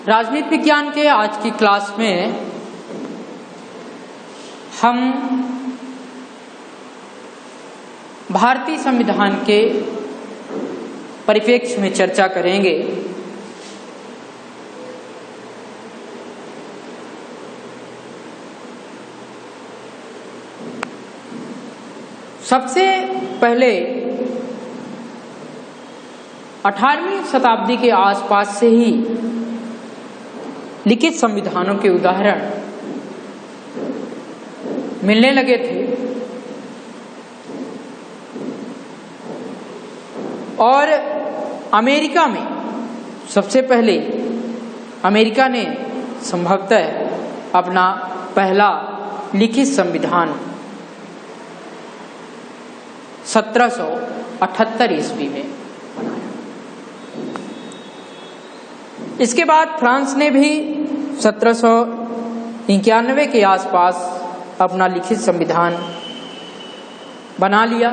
राजनीति विज्ञान के आज की क्लास में हम भारतीय संविधान के परिप्रेक्ष्य में चर्चा करेंगे। सबसे पहले 18वीं शताब्दी के आसपास से ही लिखित संविधानों के उदाहरण मिलने लगे थे और अमेरिका में सबसे पहले अमेरिका ने संभवतः अपना पहला लिखित संविधान 1778 ईस्वी में बनाया। इसके बाद फ्रांस ने भी 1791 के आसपास अपना लिखित संविधान बना लिया।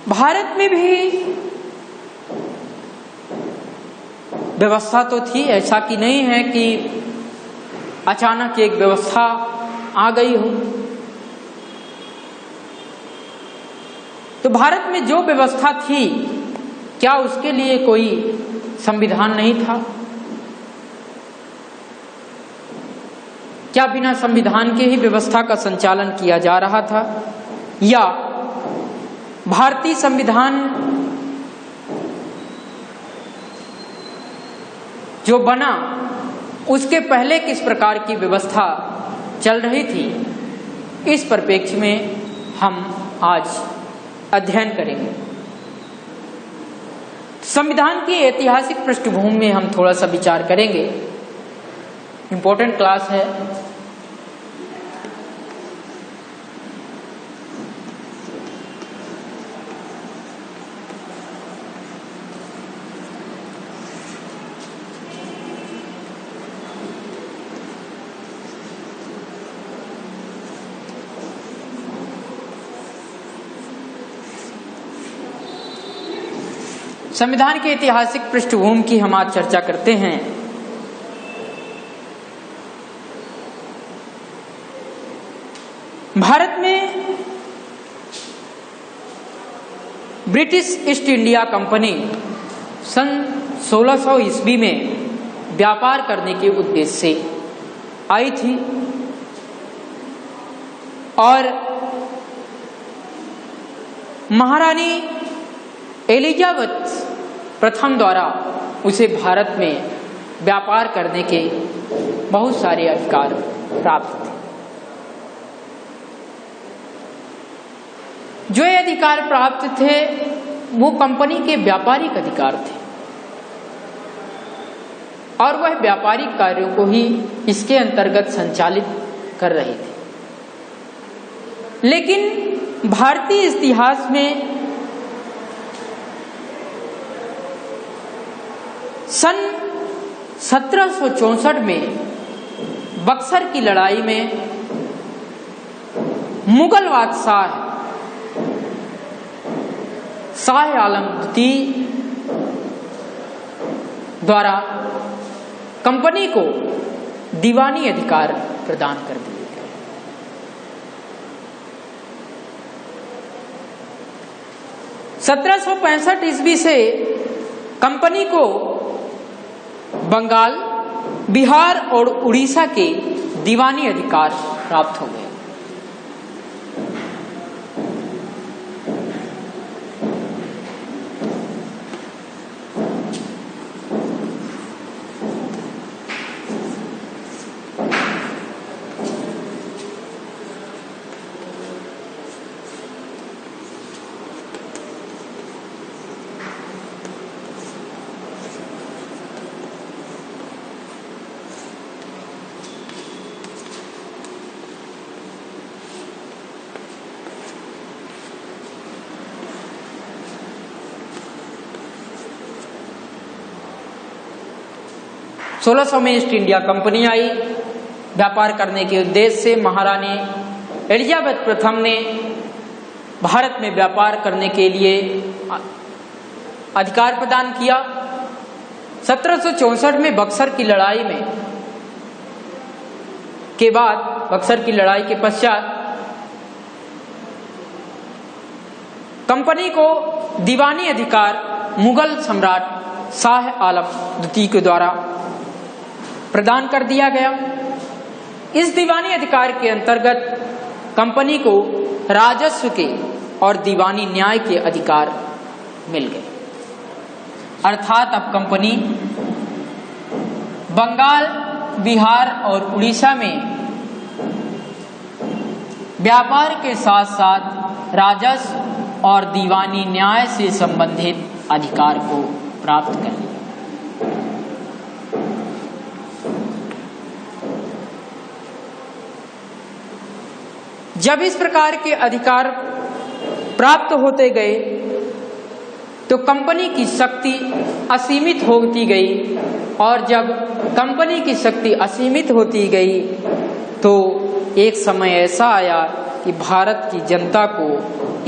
भारत में भी व्यवस्था तो थी, ऐसा कि नहीं है कि अचानक एक व्यवस्था आ गई हो। तो भारत में जो व्यवस्था थी, क्या उसके लिए कोई संविधान नहीं था? क्या बिना संविधान के ही व्यवस्था का संचालन किया जा रहा था, या भारतीय संविधान जो बना उसके पहले किस प्रकार की व्यवस्था चल रही थी? इस परिप्रेक्ष्य में हम आज अध्ययन करेंगे। संविधान की ऐतिहासिक पृष्ठभूमि में हम थोड़ा सा विचार करेंगे। इंपॉर्टेंट क्लास है। संविधान की ऐतिहासिक पृष्ठभूमि की हम आज चर्चा करते हैं। भारत में ब्रिटिश ईस्ट इंडिया कंपनी सन 1600 ईस्वी में व्यापार करने के उद्देश्य से आई थी और महारानी एलिजाबेथ प्रथम द्वारा उसे भारत में व्यापार करने के बहुत सारे अधिकार प्राप्त थे। जो ये अधिकार प्राप्त थे वो कंपनी के व्यापारिक अधिकार थे और वह व्यापारिक कार्यों को ही इसके अंतर्गत संचालित कर रहे थे। लेकिन भारतीय इतिहास में सन 1764 में बक्सर की लड़ाई में मुगल बादशाह शाह आलम द्वितीय द्वारा कंपनी को दीवानी अधिकार प्रदान कर दिए गए। 1765 ईस्वी से कंपनी को बंगाल, बिहार और उड़ीसा के दीवानी अधिकार प्राप्त हो गए। सोलह सौ में ईस्ट इंडिया कंपनी आई। व्यापार करने के उद्देश्य से महारानी एलिजाबेथ प्रथम ने भारत में व्यापार करने के लिए अधिकार प्रदान किया। 1764 में बक्सर की लड़ाई में के बाद, बक्सर की लड़ाई के पश्चात कंपनी को दीवानी अधिकार मुगल सम्राट शाह आलम द्वितीय के द्वारा प्रदान कर दिया गया। इस दीवानी अधिकार के अंतर्गत कंपनी को राजस्व के और दीवानी न्याय के अधिकार मिल गए। अर्थात अब कंपनी बंगाल, बिहार और उड़ीसा में व्यापार के साथ साथ राजस्व और दीवानी न्याय से संबंधित अधिकार को प्राप्त कर लिया। जब इस प्रकार के अधिकार प्राप्त होते गए तो कंपनी की शक्ति असीमित होती गई, और जब कंपनी की शक्ति असीमित होती गई तो एक समय ऐसा आया कि भारत की जनता को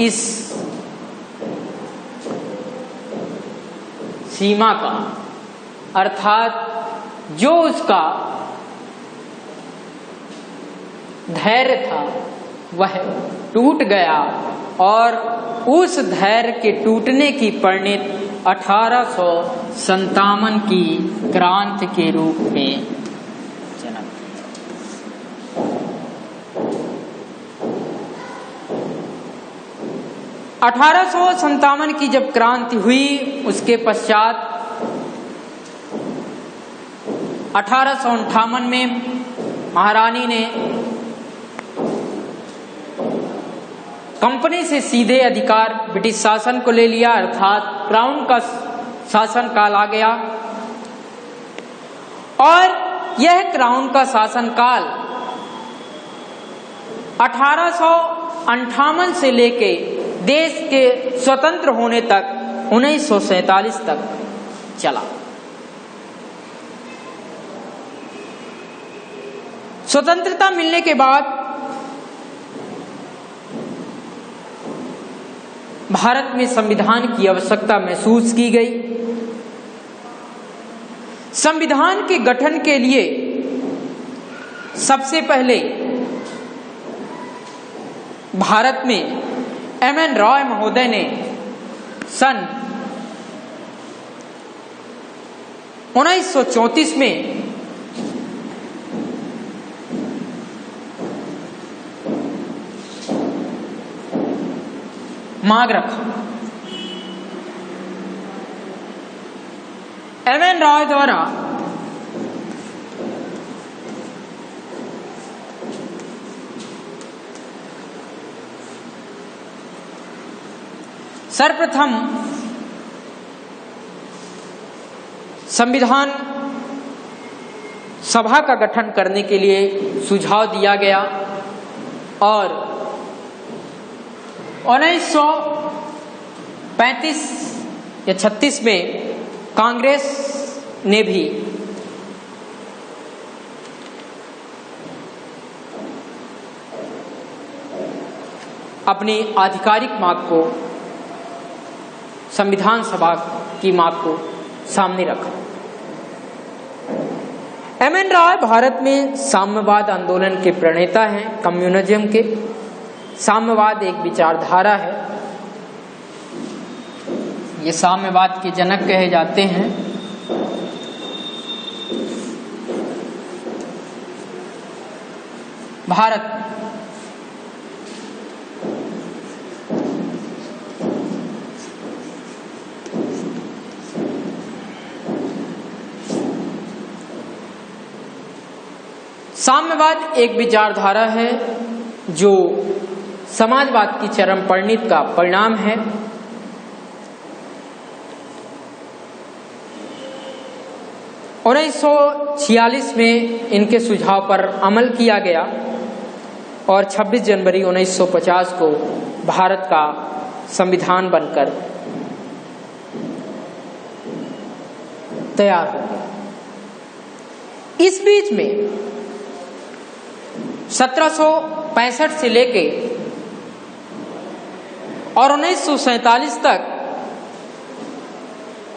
इस सीमा का, अर्थात जो उसका धैर्य था वह टूट गया, और उस धैर्य के टूटने की परिणति 1857 की क्रांति के रूप में जन्म लिया। 1857 की जब क्रांति हुई, उसके पश्चात 1858 में महारानी ने कंपनी से सीधे अधिकार ब्रिटिश शासन को ले लिया, अर्थात क्राउन का शासन काल आ गया। और यह क्राउन का शासन काल 1858 से लेके देश के स्वतंत्र होने तक 1947 तक चला। स्वतंत्रता मिलने के बाद भारत में संविधान की आवश्यकता महसूस की गई। संविधान के गठन के लिए सबसे पहले भारत में एम.एन. रॉय महोदय ने सन 1934 में मांग रखा। एम.एन. रॉय द्वारा सर्वप्रथम संविधान सभा का गठन करने के लिए सुझाव दिया गया, और 1935 या 36 में कांग्रेस ने भी अपनी आधिकारिक मांग को, संविधान सभा की मांग को सामने रखा। एम.एन. रॉय भारत में साम्यवाद आंदोलन के प्रणेता हैं। कम्युनिज्म के साम्यवाद एक विचारधारा है। ये साम्यवाद के जनक कहे जाते हैं। भारत साम्यवाद एक विचारधारा है जो समाजवाद की चरम परिणति का परिणाम है। और 1946 में इनके सुझाव पर अमल किया गया, और 26 जनवरी 1950 को भारत का संविधान बनकर तैयार हो गया। इस बीच में 1765 से लेके और 1947 तक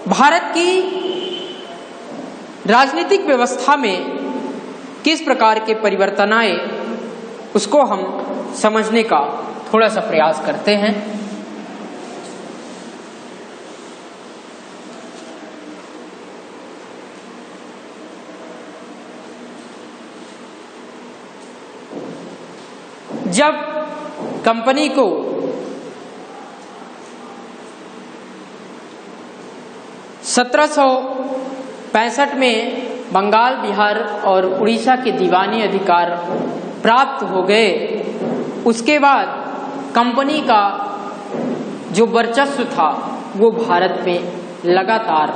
भारत की राजनीतिक व्यवस्था में किस प्रकार के परिवर्तन आए, उसको हम समझने का थोड़ा सा प्रयास करते हैं। जब कंपनी को (1765) में बंगाल, बिहार और उड़ीसा के दीवानी अधिकार प्राप्त हो गए, उसके बाद कंपनी का जो वर्चस्व था वो भारत में लगातार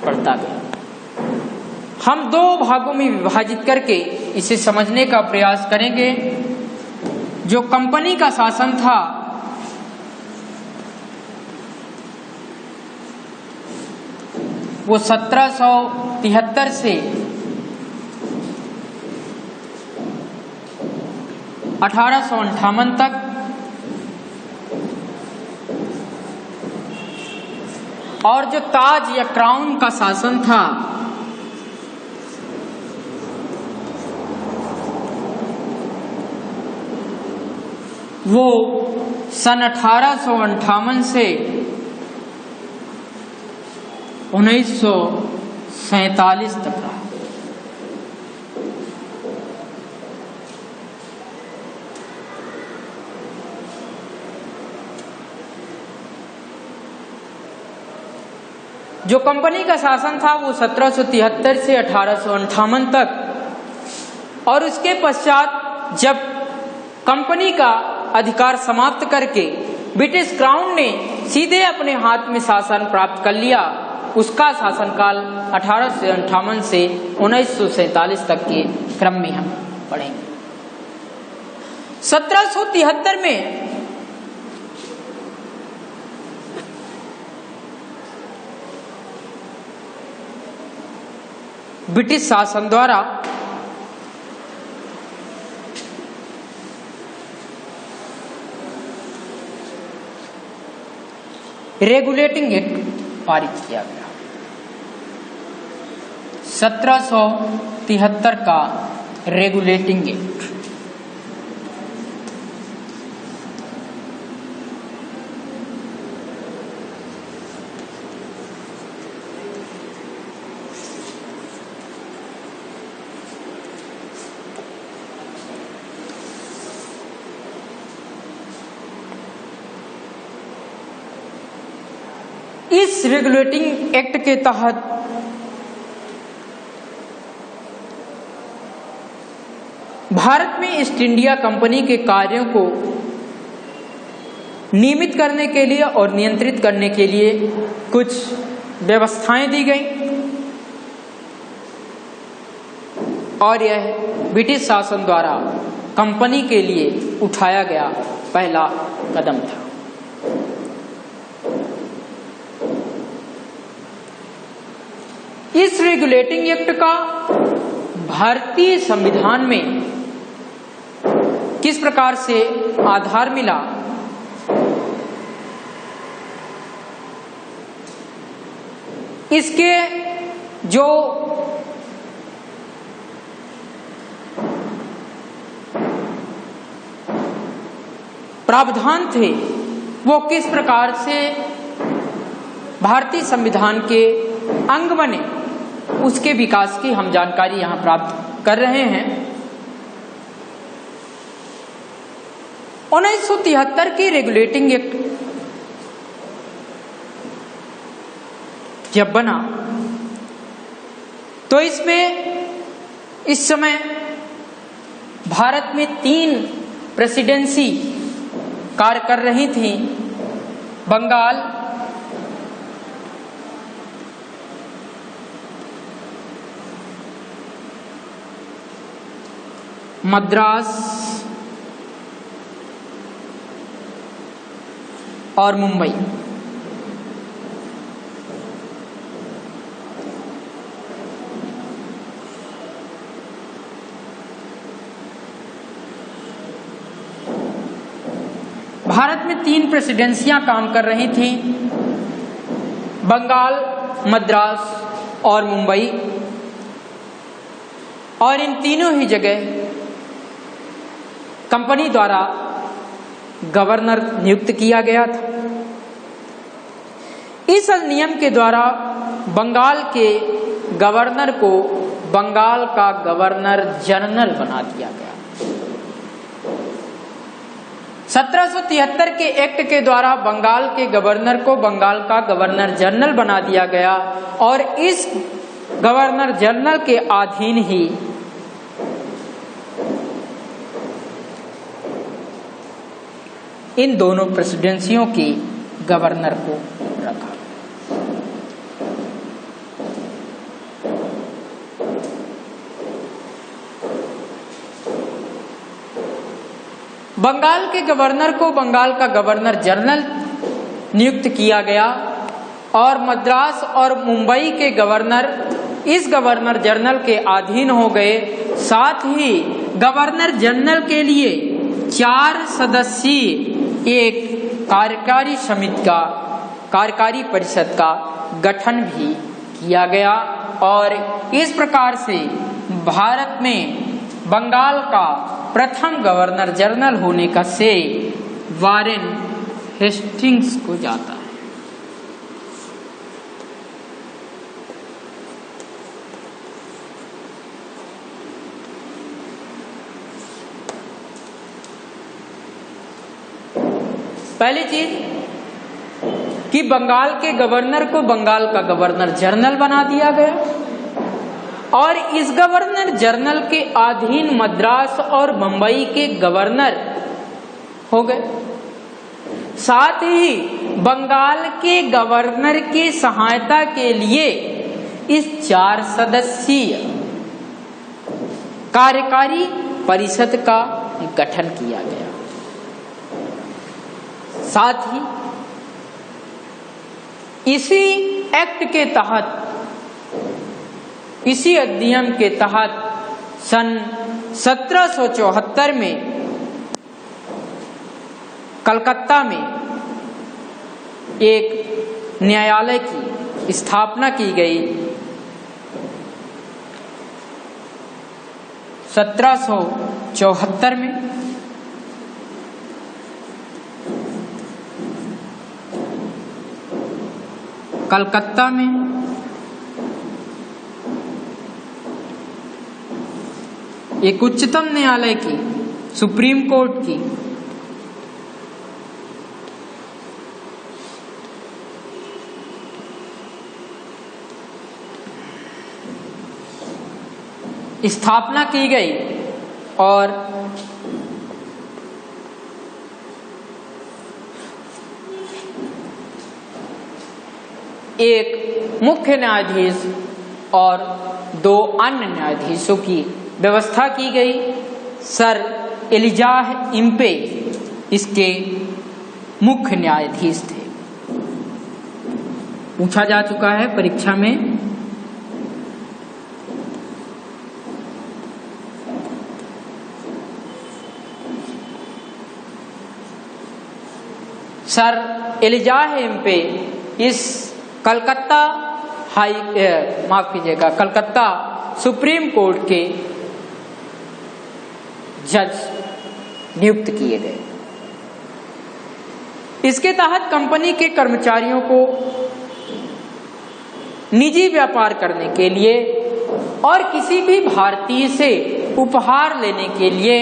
बढ़ता गया। हम दो भागों में विभाजित करके इसे समझने का प्रयास करेंगे। जो कंपनी का शासन था वो 1773 से 1858 तक, और जो ताज या क्राउन का शासन था वो सन 1858 से 1947 तक रहा। जो कंपनी का शासन था वो 1773 से 1858 तक, और उसके पश्चात जब कंपनी का अधिकार समाप्त करके ब्रिटिश क्राउन ने सीधे अपने हाथ में शासन प्राप्त कर लिया, उसका शासनकाल 1858 से 1947 तक के क्रम में हम पढ़ेंगे। 1773 में ब्रिटिश शासन द्वारा रेगुलेटिंग एक्ट पारित किया गया। 1773 का रेगुलेटिंग एक्ट इस रेगुलेटिंग एक्ट के तहत भारत में ईस्ट इंडिया कंपनी के कार्यों को नियमित करने के लिए और नियंत्रित करने के लिए कुछ व्यवस्थाएं दी गई, और यह ब्रिटिश शासन द्वारा कंपनी के लिए उठाया गया पहला कदम था। इस रेगुलेटिंग एक्ट का भारतीय संविधान में किस प्रकार से आधार मिला, इसके जो प्रावधान थे वो किस प्रकार से भारतीय संविधान के अंग बने, उसके विकास की हम जानकारी यहां प्राप्त कर रहे हैं। 1973 की रेगुलेटिंग एक्ट जब बना तो इसमें इस समय भारत में 3 प्रेसिडेंसी कार्य कर रही थी। बंगाल, मद्रास और मुंबई। भारत में 3 प्रेसिडेंसियां काम कर रही थी। बंगाल मद्रास और मुंबई, और इन तीनों ही जगह कंपनी द्वारा गवर्नर नियुक्त किया गया था। इस अधिनियम के द्वारा बंगाल के गवर्नर को बंगाल का गवर्नर जनरल बना दिया गया। 1773 के एक्ट के द्वारा बंगाल के गवर्नर को बंगाल का गवर्नर जनरल बना दिया गया और इस गवर्नर जनरल के अधीन ही इन दोनों प्रेसिडेंसियों की गवर्नर को रखा। बंगाल के गवर्नर को बंगाल का गवर्नर जनरल नियुक्त किया गया और मद्रास और मुंबई के गवर्नर इस गवर्नर जनरल के अधीन हो गए। साथ ही गवर्नर जनरल के लिए 4 सदस्यीय एक कार्यकारी समिति का कार्यकारी परिषद का गठन भी किया गया और इस प्रकार से भारत में बंगाल का प्रथम गवर्नर जनरल होने का श्रेय वारेन हेस्टिंग्स को जाता है। पहली चीज कि बंगाल के गवर्नर को बंगाल का गवर्नर जनरल बना दिया गया और इस गवर्नर जनरल के अधीन मद्रास और मुंबई के गवर्नर हो गए। साथ ही बंगाल के गवर्नर की सहायता के लिए इस 4 सदस्यीय कार्यकारी परिषद का गठन किया गया। साथ ही इसी एक्ट के तहत, इसी अधिनियम के तहत सन 1774 में कलकत्ता में एक न्यायालय की स्थापना की गई। 1774 में कलकत्ता में एक उच्चतम न्यायालय की, सुप्रीम कोर्ट की स्थापना की गई और एक मुख्य न्यायाधीश और 2 अन्य न्यायाधीशों की व्यवस्था की गई। सर एलिजाह इम्पे इसके मुख्य न्यायाधीश थे। पूछा जा चुका है परीक्षा में। सर एलिजाह इम्पे इस कलकत्ता कलकत्ता सुप्रीम कोर्ट के जज नियुक्त किए गए। इसके तहत कंपनी के कर्मचारियों को निजी व्यापार करने के लिए और किसी भी भारतीय से उपहार लेने के लिए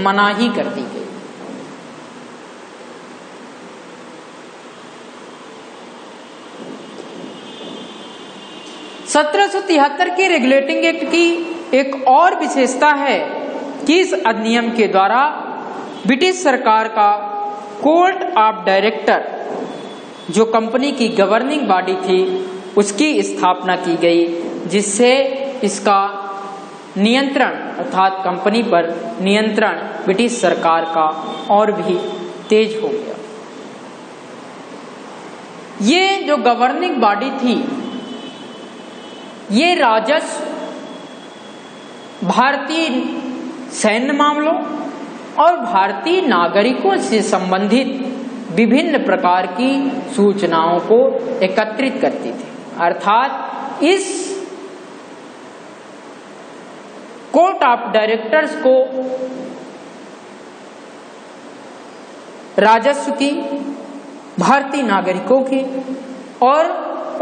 मनाही कर दी गई। 1773 के रेगुलेटिंग एक्ट की एक और विशेषता है कि इस अधिनियम के द्वारा ब्रिटिश सरकार का कोर्ट ऑफ डायरेक्टर, जो कंपनी की गवर्निंग बॉडी थी, उसकी स्थापना की गई, जिससे इसका नियंत्रण अर्थात कंपनी पर नियंत्रण ब्रिटिश सरकार का और भी तेज हो गया। ये जो गवर्निंग बॉडी थी, ये राजस्व, भारतीय सैन्य मामलों और भारतीय नागरिकों से संबंधित विभिन्न प्रकार की सूचनाओं को एकत्रित करती थी। अर्थात इस कोर्ट ऑफ डायरेक्टर्स को राजस्व की, भारतीय नागरिकों की और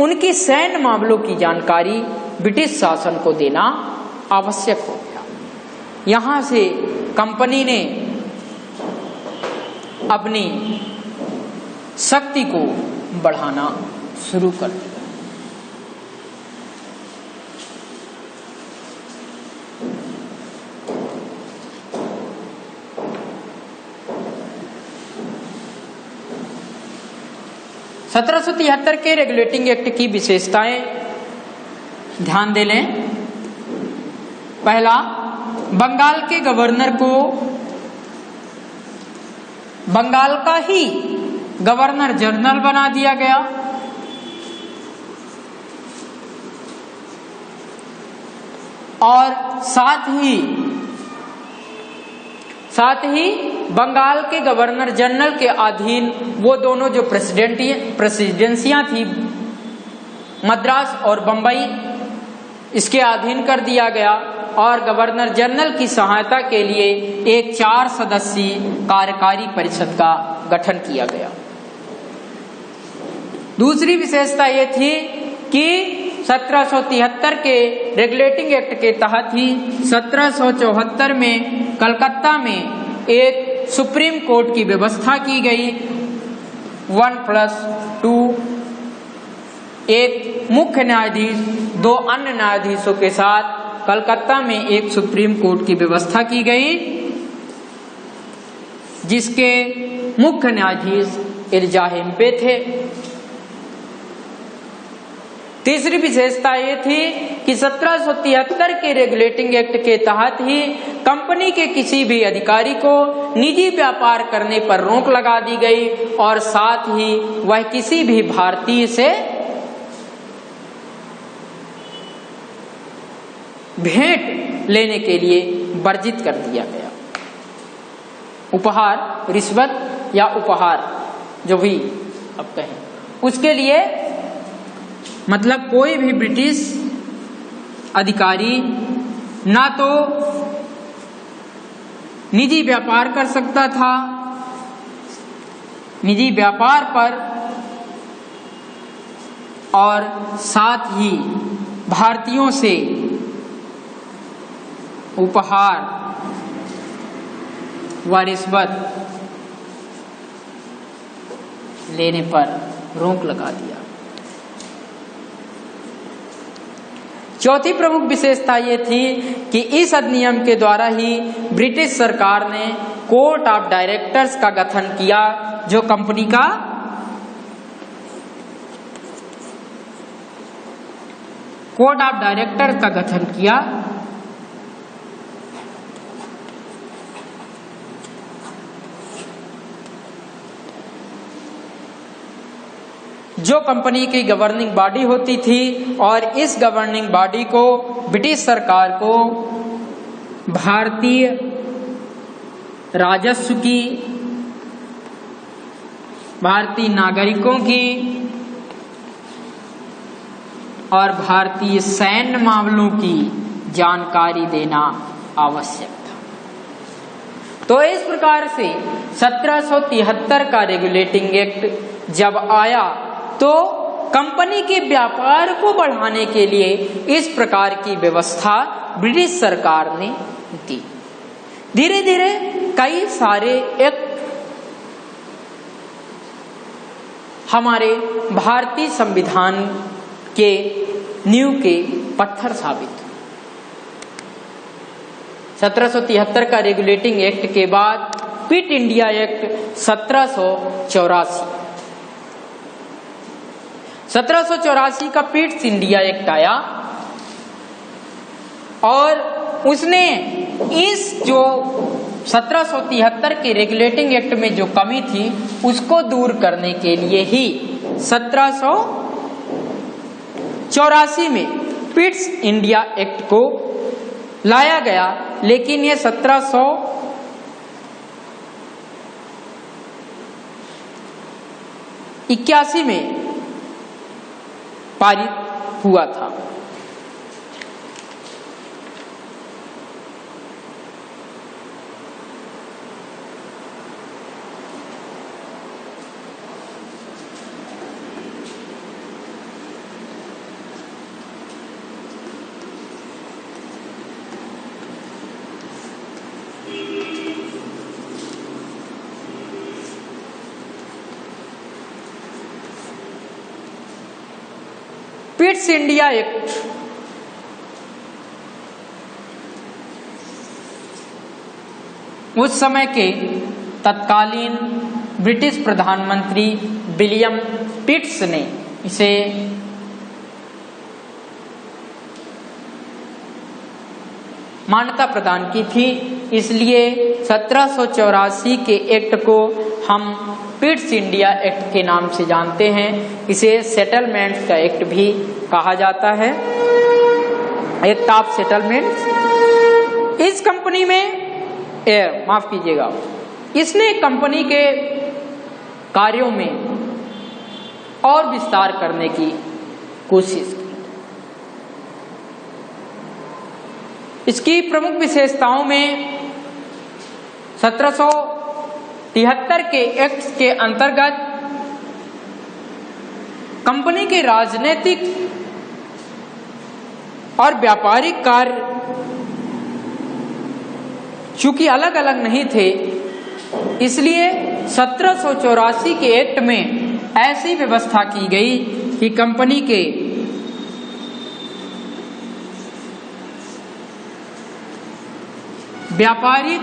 उनकी सैन्य मामलों की जानकारी ब्रिटिश शासन को देना आवश्यक हो गया। यहां से कंपनी ने अपनी शक्ति को बढ़ाना शुरू कर दिया। सत्रह सौ 73 के रेगुलेटिंग एक्ट की विशेषताएं ध्यान दे लें। पहला, बंगाल के गवर्नर को बंगाल का ही गवर्नर जनरल बना दिया गया। और साथ ही बंगाल के गवर्नर जनरल के अधीन वो दोनों जो प्रेसिडेंसियां थी, मद्रास और बंबई, इसके अधीन कर दिया गया। और गवर्नर जनरल की सहायता के लिए एक 4 सदस्यीय कार्यकारी परिषद का गठन किया गया। दूसरी विशेषता ये थी कि 1773 के रेगुलेटिंग एक्ट के तहत ही 1774 में कलकत्ता में एक सुप्रीम कोर्ट की व्यवस्था की गई। 1+2, एक मुख्य न्यायाधीश 2 अन्य न्यायाधीशों के साथ कलकत्ता में एक सुप्रीम कोर्ट की व्यवस्था की गई, जिसके मुख्य न्यायाधीश इल्जाहिम पे थे। तीसरी विशेषता ये थी कि 1773 के रेगुलेटिंग एक्ट के तहत ही कंपनी के किसी भी अधिकारी को निजी व्यापार करने पर रोक लगा दी गई और साथ ही वह किसी भी भारतीय से भेंट लेने के लिए वर्जित कर दिया गया। उपहार, रिश्वत या उपहार जो भी अब कहें, उसके लिए मतलब कोई भी ब्रिटिश अधिकारी ना तो निजी व्यापार कर सकता था, निजी व्यापार पर, और साथ ही भारतीयों से उपहार व रिश्वत लेने पर रोक लगा दिया। चौथी प्रमुख विशेषता ये थी कि इस अधिनियम के द्वारा ही ब्रिटिश सरकार ने कोर्ट ऑफ डायरेक्टर्स का गठन किया, जो कंपनी का कोर्ट ऑफ डायरेक्टर्स का गठन किया, जो कंपनी की गवर्निंग बॉडी होती थी। और इस गवर्निंग बॉडी को ब्रिटिश सरकार को भारतीय राजस्व की, भारतीय नागरिकों की और भारतीय सैन्य मामलों की जानकारी देना आवश्यक था। तो इस प्रकार से 1773 का रेगुलेटिंग एक्ट जब आया तो कंपनी के व्यापार को बढ़ाने के लिए इस प्रकार की व्यवस्था ब्रिटिश सरकार ने दी। धीरे धीरे कई सारे एक्ट हमारे भारतीय संविधान के नींव के पत्थर साबित। 1773 का रेगुलेटिंग एक्ट के बाद क्विट इंडिया एक्ट 1784 का क्विट इंडिया एक्ट आया और उसने इस जो 1773 के रेगुलेटिंग एक्ट में जो कमी थी उसको दूर करने के लिए ही 1784 में क्विट इंडिया एक्ट को लाया गया। लेकिन ये 1781 में पारित हुआ था। पिट्स इंडिया एक्ट उस समय के तत्कालीन ब्रिटिश प्रधानमंत्री विलियम पिट्स ने इसे मान्यता प्रदान की थी। इसलिए 1784 के एक्ट को हम पिट्स इंडिया एक्ट के नाम से जानते हैं। इसे सेटलमेंट्स का एक्ट भी कहा जाता है, एक्ट ऑफ सेटलमेंट्स। इस कंपनी में माफ कीजिएगा, इसने कंपनी के कार्यों में और विस्तार करने की कोशिश की। इसकी प्रमुख विशेषताओं में 1773 के एक्ट के अंतर्गत कंपनी के राजनीतिक और व्यापारिक कार्य चूंकि अलग अलग नहीं थे, इसलिए 1784 के एक्ट में ऐसी व्यवस्था की गई कि कंपनी के व्यापारिक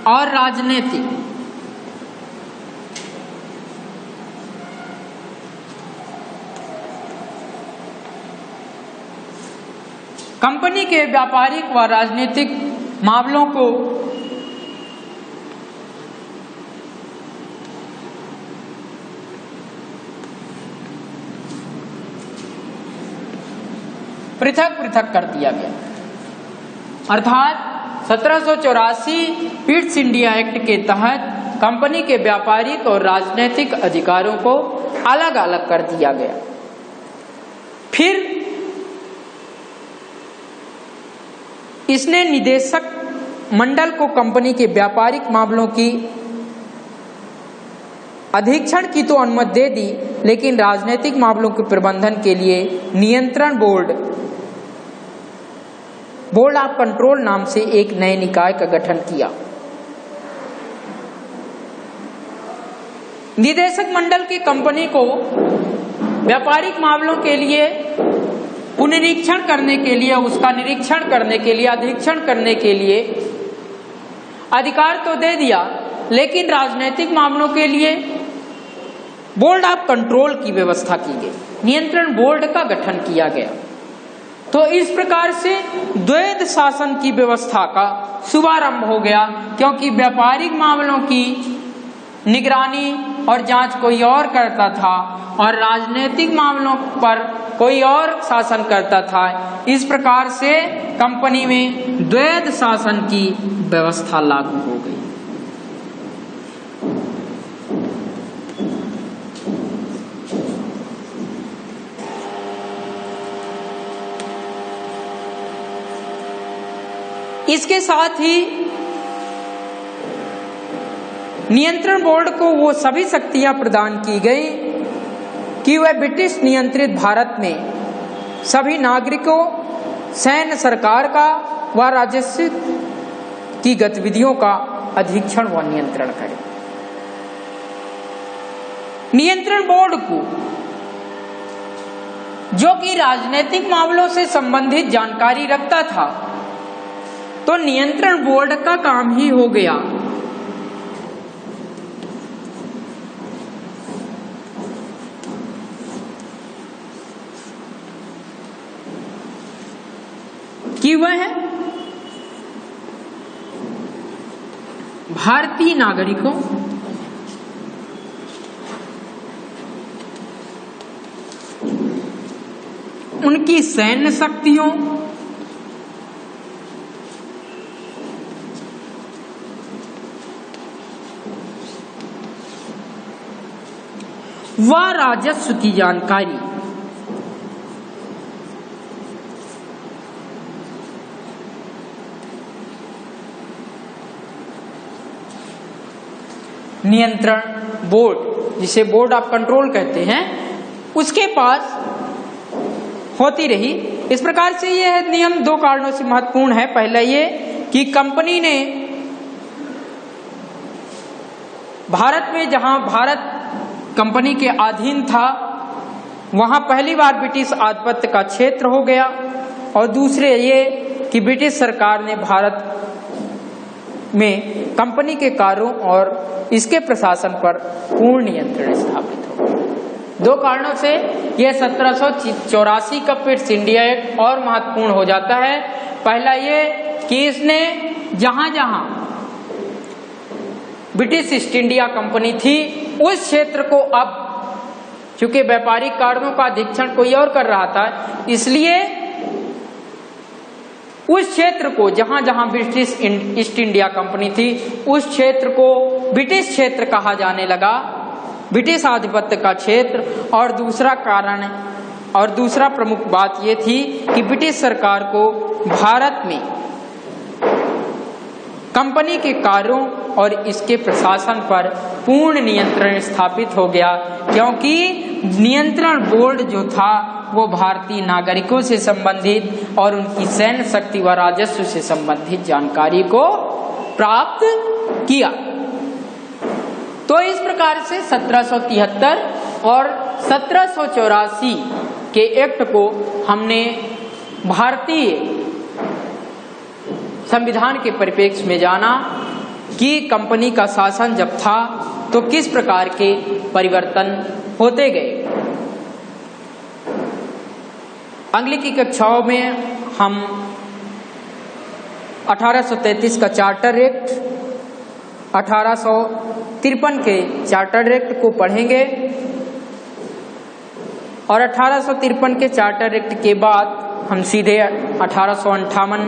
और राजनीतिक कंपनी के व्यापारिक व राजनीतिक मामलों को पृथक पृथक कर दिया गया। अर्थात 1784 पिट्स इंडिया एक्ट के तहत कंपनी के व्यापारिक और राजनीतिक अधिकारों को अलग अलग कर दिया गया। फिर इसने निदेशक मंडल को कंपनी के व्यापारिक मामलों की अधीक्षण की तो अनुमति दे दी, लेकिन राजनीतिक मामलों के प्रबंधन के लिए नियंत्रण बोर्ड ऑफ कंट्रोल नाम से एक नए निकाय का गठन किया। निदेशक मंडल की कंपनी को व्यापारिक मामलों के लिए पुनरीक्षण करने के लिए, उसका निरीक्षण करने के लिए, अधीक्षण करने के लिए अधिकार तो दे दिया, लेकिन राजनीतिक मामलों के लिए बोर्ड ऑफ कंट्रोल की व्यवस्था की गई, नियंत्रण बोर्ड का गठन किया गया। तो इस प्रकार से द्वैध शासन की व्यवस्था का शुभारंभ हो गया, क्योंकि व्यापारिक मामलों की निगरानी और जांच कोई और करता था और राजनीतिक मामलों पर कोई और शासन करता था। इस प्रकार से कंपनी में द्वैध शासन की व्यवस्था लागू हो गई। इसके साथ ही नियंत्रण बोर्ड को वो सभी शक्तियां प्रदान की गई कि वह ब्रिटिश नियंत्रित भारत में सभी नागरिकों, सैन्य, सरकार का व राजस्व की गतिविधियों का अधीक्षण व नियंत्रण करे। नियंत्रण बोर्ड को, जो कि राजनीतिक मामलों से संबंधित जानकारी रखता था, तो नियंत्रण बोर्ड का काम ही हो गया कि वह भारतीय नागरिकों, उनकी सैन्य शक्तियों, व राजस्व की जानकारी। नियंत्रण बोर्ड, जिसे बोर्ड ऑफ कंट्रोल कहते हैं, उसके पास होती रही। इस प्रकार से यह नियम दो कारणों से महत्वपूर्ण है। पहला ये कि कंपनी ने भारत में, जहां भारत कंपनी के अधीन था, वहां पहली बार ब्रिटिश आधिपत्य का क्षेत्र हो गया। और दूसरे ये कि ब्रिटिश सरकार ने भारत में कंपनी के कार्यों और इसके प्रशासन पर पूर्ण नियंत्रण स्थापित हो गया। दो कारणों से यह 1784 का पिट्स इंडिया एक्ट और महत्वपूर्ण हो जाता है। पहला ये कि इसने जहां जहां ब्रिटिश ईस्ट इंडिया कंपनी थी, उस क्षेत्र को अब, चूंकि व्यापारिक कार्यों का अधीक्षण कोई और कर रहा था, इसलिए उस क्षेत्र को, जहां जहां ब्रिटिश ईस्ट इंडिया कंपनी थी, उस क्षेत्र को ब्रिटिश क्षेत्र कहा जाने लगा, ब्रिटिश आधिपत्य का क्षेत्र। और दूसरा कारण और दूसरा प्रमुख बात यह थी कि ब्रिटिश सरकार को भारत में कंपनी के कार्यों और इसके प्रशासन पर पूर्ण नियंत्रण स्थापित हो गया, क्योंकि नियंत्रण बोर्ड जो था वो भारतीय नागरिकों से संबंधित और उनकी सैन्य शक्ति व राजस्व से संबंधित जानकारी को प्राप्त किया। तो इस प्रकार से 1773 और 1784 के एक्ट को हमने भारतीय संविधान के परिप्रेक्ष्य में जाना कि कंपनी का शासन जब था तो किस प्रकार के परिवर्तन होते गए। अगली की कक्षाओं में हम 1833 का चार्टर एक्ट, 1853 के चार्टर एक्ट को पढ़ेंगे और 1853 के चार्टर एक्ट के बाद हम सीधे 1858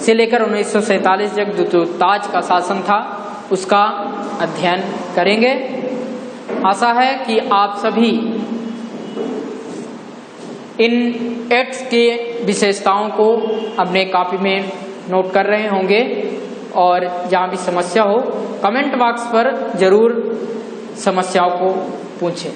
से लेकर 1947 तक जो ताज का शासन था उसका अध्ययन करेंगे। आशा है कि आप सभी इन एक्ट्स के विशेषताओं को अपने कॉपी में नोट कर रहे होंगे और जहाँ भी समस्या हो कमेंट बॉक्स पर जरूर समस्याओं को पूछें।